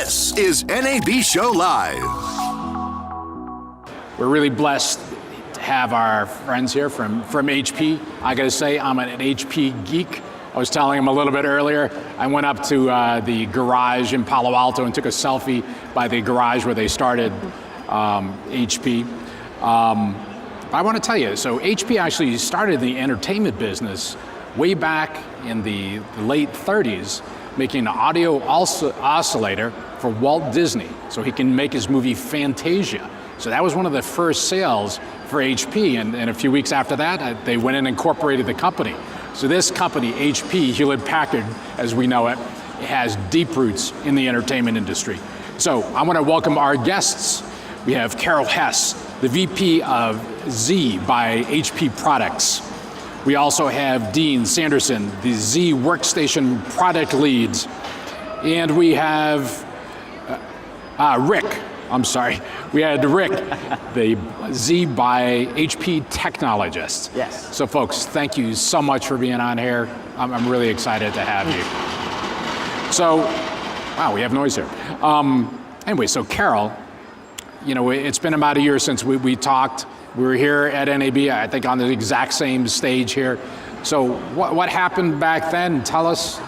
This is NAB Show Live. We're really blessed to have our friends here from HP. I gotta say, I'm an HP geek. I was telling him a little bit earlier, I went up to the garage in Palo Alto and took a selfie by the garage where they started HP. I want to tell you, so HP actually started the entertainment business way back in the late 30s, making an audio oscillator for Walt Disney so he can make his movie Fantasia. So that was one of the first sales for HP, and a few weeks after that, they went and incorporated the company. So this company, HP, Hewlett-Packard, as we know it, has deep roots in the entertainment industry. So I want to welcome our guests. We have Carol Hess, the VP of Z by HP Products. We also have Dean Sanderson, the Z Workstation Product Leads. And we have Rick. We had Rick, the Z by HP Technologist. Yes. So folks, thank you so much for being on here. I'm really excited to have you. So, wow, we have noise here. Anyway, so Carol, you know, it's been about a year since we talked. We were here at NAB, I think on the exact same stage here. So what happened back then? Tell us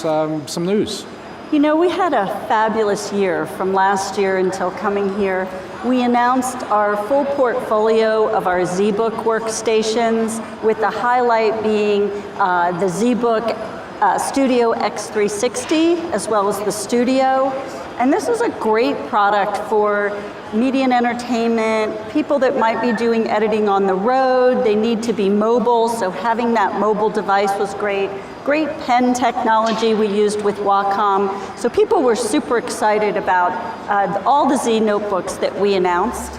some news. You know, we had a fabulous year from last year until coming here. We announced our full portfolio of our ZBook workstations, with the highlight being the ZBook Studio X360, as well as the Studio. And this is a great product for media and entertainment, people that might be doing editing on the road. They need to be mobile, so having that mobile device was great. Great pen technology we used with Wacom. So people were super excited about all the Z notebooks that we announced.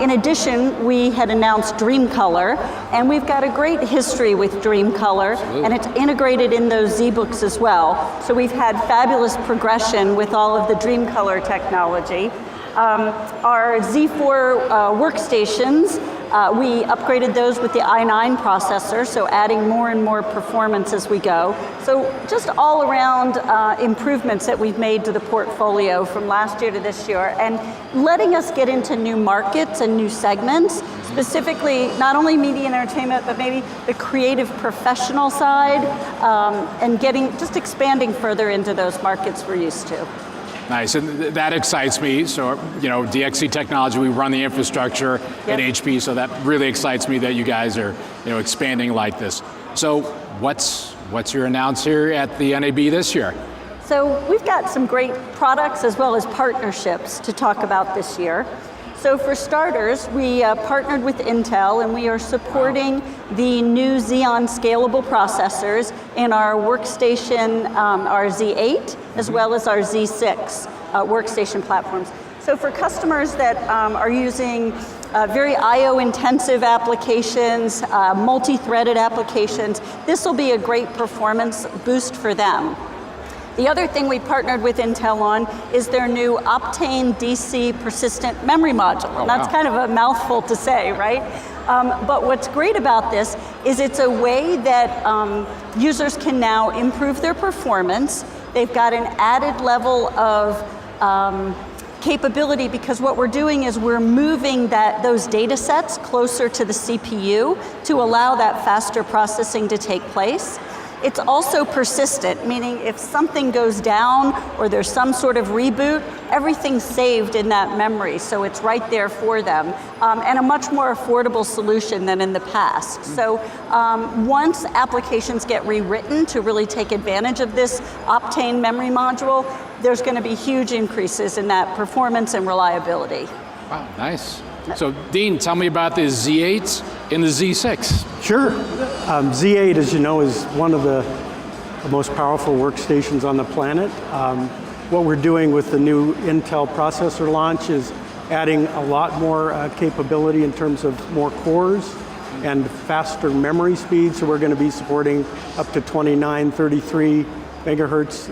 In addition, we had announced DreamColor, and we've got a great history with DreamColor, and it's integrated in those ZBooks as well. So we've had fabulous progression with all of the DreamColor technology. Our Z4 workstations, we upgraded those with the i9 processor, so adding more and more performance as we go. So just all around improvements that we've made to the portfolio from last year to this year, and letting us get into new markets and new segments, specifically not only media and entertainment, but maybe the creative professional side, and just expanding further into those markets we're used to. Nice, and that excites me. So, you know, DXC Technology, we run the infrastructure at HP, so that really excites me that you guys are, you know, expanding like this. So, what's your announce here at the NAB this year? So, we've got some great products as well as partnerships to talk about this year. So for starters, we partnered with Intel, and we are supporting the new Xeon scalable processors in our workstation, our Z8, as well as our Z6 workstation platforms. So for customers that are using very I/O intensive applications, multi-threaded applications, this will be a great performance boost for them. The other thing we partnered with Intel on is their new Optane DC persistent memory module. And that's kind of a mouthful to say, right? But what's great about this is it's a way that users can now improve their performance. They've got an added level of capability, because what we're doing is we're moving those data sets closer to the CPU to allow that faster processing to take place. It's also persistent, meaning if something goes down or there's some sort of reboot, everything's saved in that memory, so it's right there for them, and a much more affordable solution than in the past. So once applications get rewritten to really take advantage of this Optane memory module, there's going to be huge increases in that performance and reliability. Wow, nice. So Dean, tell me about the Z8 and the Z6. Sure. Z8, as you know, is one of the most powerful workstations on the planet. What we're doing with the new Intel processor launch is adding a lot more capability in terms of more cores and faster memory speed. So we're going to be supporting up to 29, 33 megahertz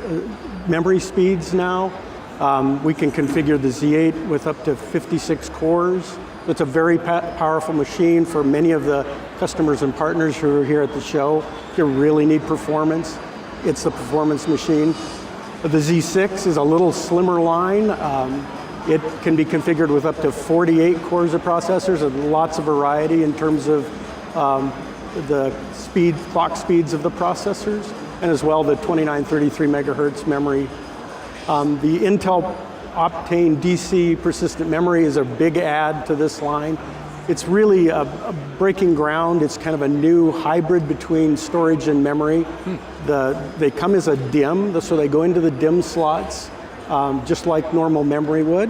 memory speeds now. We can configure the Z8 with up to 56 cores. It's a very powerful machine for many of the customers and partners who are here at the show. If you really need performance, it's the performance machine. The Z6 is a little slimmer line. It can be configured with up to 48 cores of processors and lots of variety in terms of the clock speeds of the processors, and as well the 2933 megahertz memory. The Intel Optane DC persistent memory is a big add to this line. It's really a breaking ground. It's kind of a new hybrid between storage and memory. They come as a DIMM, so they go into the DIMM slots, just like normal memory would.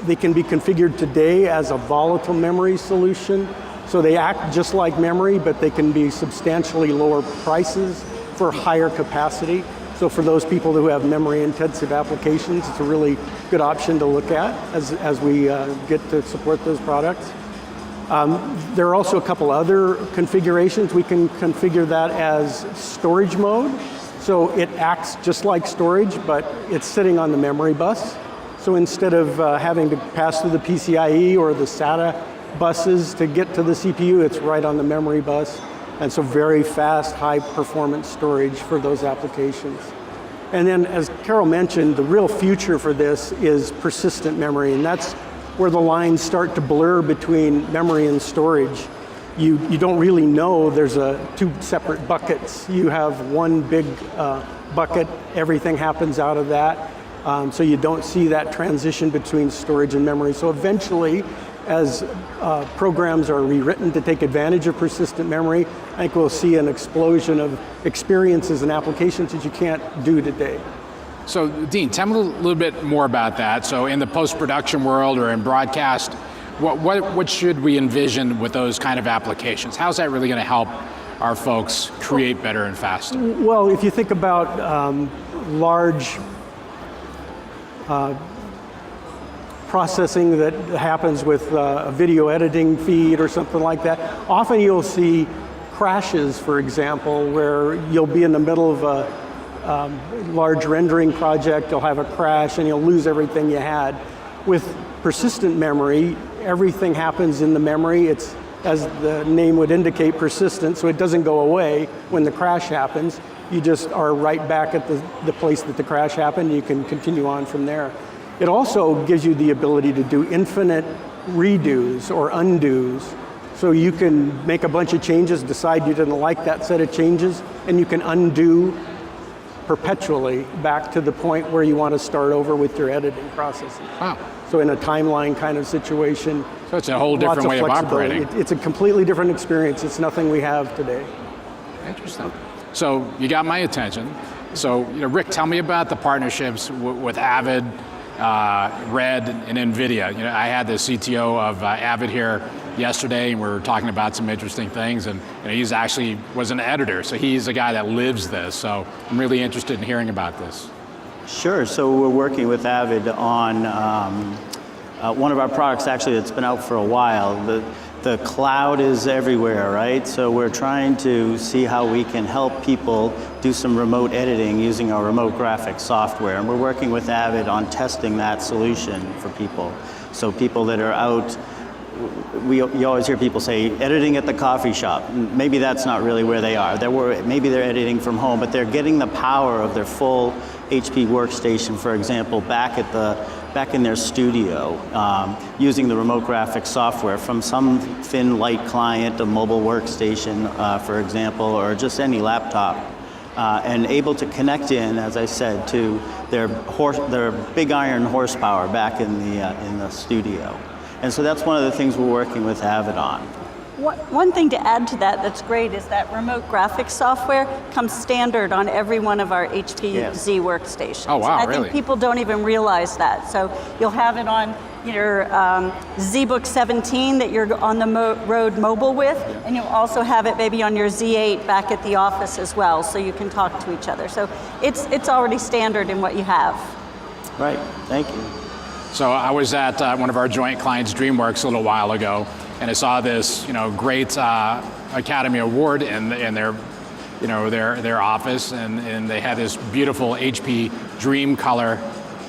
They can be configured today as a volatile memory solution, so they act just like memory, but they can be substantially lower prices for higher capacity. So for those people who have memory-intensive applications, it's a really good option to look at as we get to support those products. There are also a couple other configurations. We can configure that as storage mode. So it acts just like storage, but it's sitting on the memory bus. So instead of having to pass through the PCIe or the SATA buses to get to the CPU, it's right on the memory bus. And so very fast, high performance storage for those applications. And then as Carol mentioned, the real future for this is persistent memory, and that's where the lines start to blur between memory and storage. You don't really know there's two separate buckets. You have one big bucket, everything happens out of that. So you don't see that transition between storage and memory. So eventually, as programs are rewritten to take advantage of persistent memory, I think we'll see an explosion of experiences and applications that you can't do today. So Dean, tell me a little bit more about that. So in the post-production world or in broadcast, what should we envision with those kind of applications? How's that really going to help our folks create better and faster? Well, if you think about large processing that happens with a video editing feed or something like that, often you'll see crashes, for example, where you'll be in the middle of a large rendering project, you'll have a crash and you'll lose everything you had. With persistent memory, everything happens in the memory. It's, as the name would indicate, persistent, so it doesn't go away when the crash happens. You just are right back at the place that the crash happened. You can continue on from there. It also gives you the ability to do infinite redos or undos. So you can make a bunch of changes, decide you didn't like that set of changes, and you can undo perpetually back to the point where you want to start over with your editing processes. Wow. So in a timeline kind of situation. So it's a whole different way of operating. It's a completely different experience. It's nothing we have today. Interesting. So you got my attention. So, Rick, tell me about the partnerships with Avid, Red, and NVIDIA. I had the CTO of Avid here yesterday, and we were talking about some interesting things, and he's actually was an editor, so he's a guy that lives this, so I'm really interested in hearing about this. Sure, so we're working with Avid on one of our products actually that's been out for a while. The cloud is everywhere, right? So we're trying to see how we can help people do some remote editing using our remote graphics software. And we're working with Avid on testing that solution for people. So people that are out, you always hear people say, editing at the coffee shop. Maybe that's not really where they are. Maybe they're editing from home, but they're getting the power of their full HP workstation, for example, back in their studio, using the remote graphics software from some thin, light client, a mobile workstation, for example, or just any laptop, and able to connect in, as I said, to their big iron horsepower back in the studio. And so that's one of the things we're working with Avid on. One thing to add to that that's great is that remote graphics software comes standard on every one of our HP Z workstations. Oh wow, I think people don't even realize that. So you'll have it on your ZBook 17 that you're on the road mobile with, and you'll also have it maybe on your Z8 back at the office as well, so you can talk to each other. So it's already standard in what you have. Right, thank you. So I was at one of our joint clients, DreamWorks, a little while ago, and I saw this, great Academy Award in their office, and they had this beautiful HP DreamColor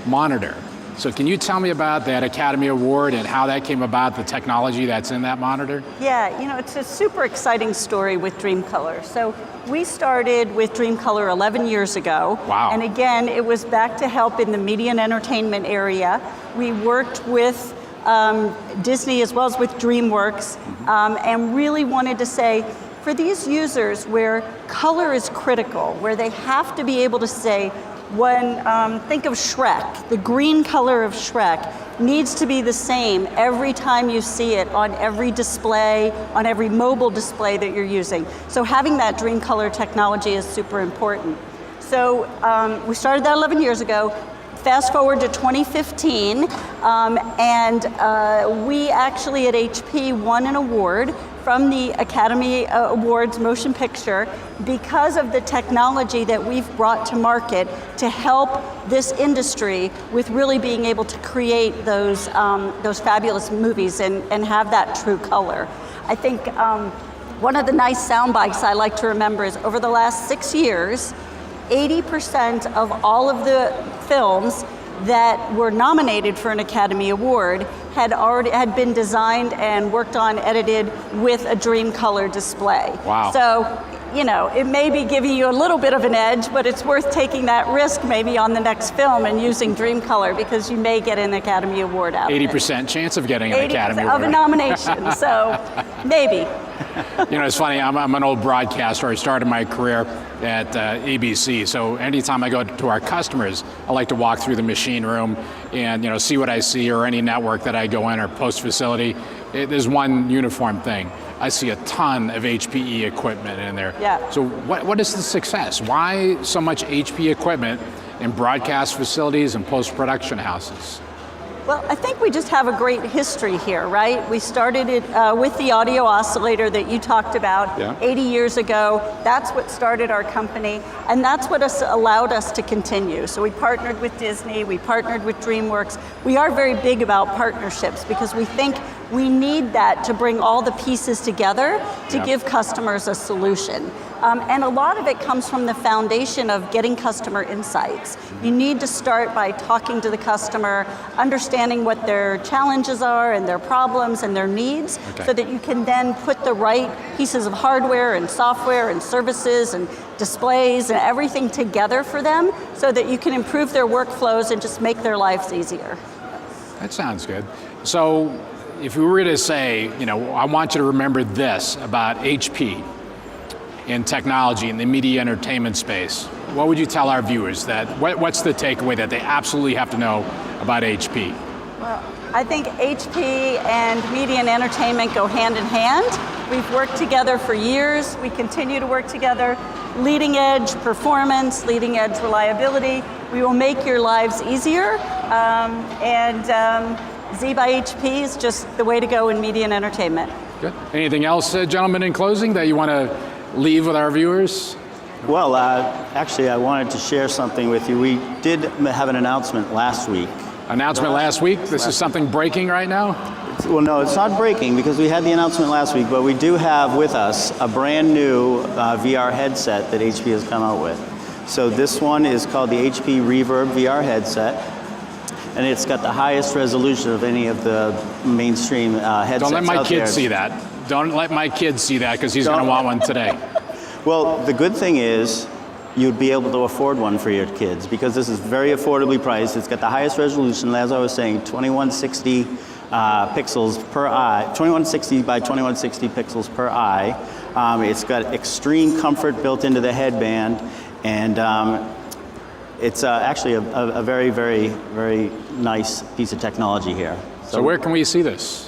monitor. So can you tell me about that Academy Award and how that came about, the technology that's in that monitor? Yeah, it's a super exciting story with DreamColor. So we started with DreamColor 11 years ago. Wow. And again, it was back to help in the media and entertainment area. We worked with Disney as well as with DreamWorks, and really wanted to say, for these users where color is critical, where they have to be able to say, think of Shrek, the green color of Shrek needs to be the same every time you see it on every display, on every mobile display that you're using. So having that DreamColor technology is super important. So we started that 11 years ago. Fast forward to 2015, and we actually at HP won an award from the Academy Awards Motion Picture because of the technology that we've brought to market to help this industry with really being able to create those fabulous movies and have that true color. I think one of the nice sound bites I like to remember is over the last 6 years, 80% of all of the films that were nominated for an Academy Award had been designed and worked on, edited with a DreamColor display. Wow. So, it may be giving you a little bit of an edge, but it's worth taking that risk maybe on the next film and using DreamColor because you may get an Academy Award out of it. 80% chance of getting an Academy Award. Of a nomination, so maybe. It's funny, I'm an old broadcaster. I started my career at ABC, so anytime I go to our customers, I like to walk through the machine room and see what I see, or any network that I go in or post facility. There's one uniform thing. I see a ton of HPE equipment in there. Yeah. So what is the success? Why so much HP equipment in broadcast facilities and post-production houses? Well, I think we just have a great history here, right? We started it with the audio oscillator that you talked about 80 years ago. That's what started our company, and that's what allowed us to continue. So we partnered with Disney, we partnered with DreamWorks. We are very big about partnerships because we think we need that to bring all the pieces together to give customers a solution. And a lot of it comes from the foundation of getting customer insights. You need to start by talking to the customer, understanding what their challenges are and their problems and their needs, so that you can then put the right pieces of hardware and software and services and displays and everything together for them so that you can improve their workflows and just make their lives easier. That sounds good. So if we were to say, I want you to remember this about HP in technology in the media entertainment space, what would you tell our viewers? What's the takeaway that they absolutely have to know about HP? Well, I think HP and media and entertainment go hand in hand. We've worked together for years. We continue to work together. Leading edge performance, leading edge reliability. We will make your lives easier. Z by HP is just the way to go in media and entertainment. Good. Anything else, gentlemen, in closing that you want to leave with our viewers? Well, actually, I wanted to share something with you. We did have an announcement last week. Announcement last week? This is something breaking right now? Well, no, it's not breaking because we had the announcement last week, but we do have with us a brand new VR headset that HP has come out with. So this one is called the HP Reverb VR headset, and it's got the highest resolution of any of the mainstream headsets. Don't let my kids see that. Don't let my kids see that because he's going to want one today. Well, the good thing is you'd be able to afford one for your kids because this is very affordably priced. It's got the highest resolution, as I was saying, 2160 pixels per eye, 2160 by 2160 pixels per eye. It's got extreme comfort built into the headband, and it's actually a very, very, very nice piece of technology here. So where can we see this?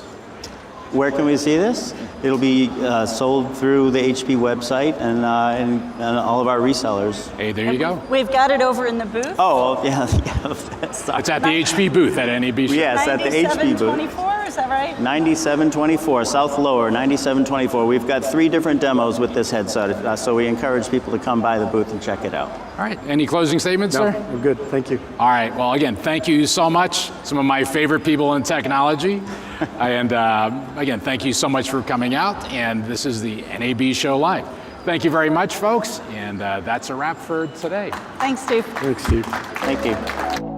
Where can we see this? It'll be sold through the HP website and all of our resellers. Hey, there you go. We've got it over in the booth. Oh, yeah. It's at the HP booth at NAB show. Yes, at the HP booth. 9724, is that right? 9724, South Lower, 9724. We've got 3 different demos with this headset, so we encourage people to come by the booth and check it out. All right, any closing statements, sir? No, we're good, thank you. All right, well, again, thank you so much. Some of my favorite people in technology. And again, thank you so much for coming out. And this is the NAB Show Live. Thank you very much, folks. And that's a wrap for today. Thanks, Steve. Thanks, Steve. Thank you.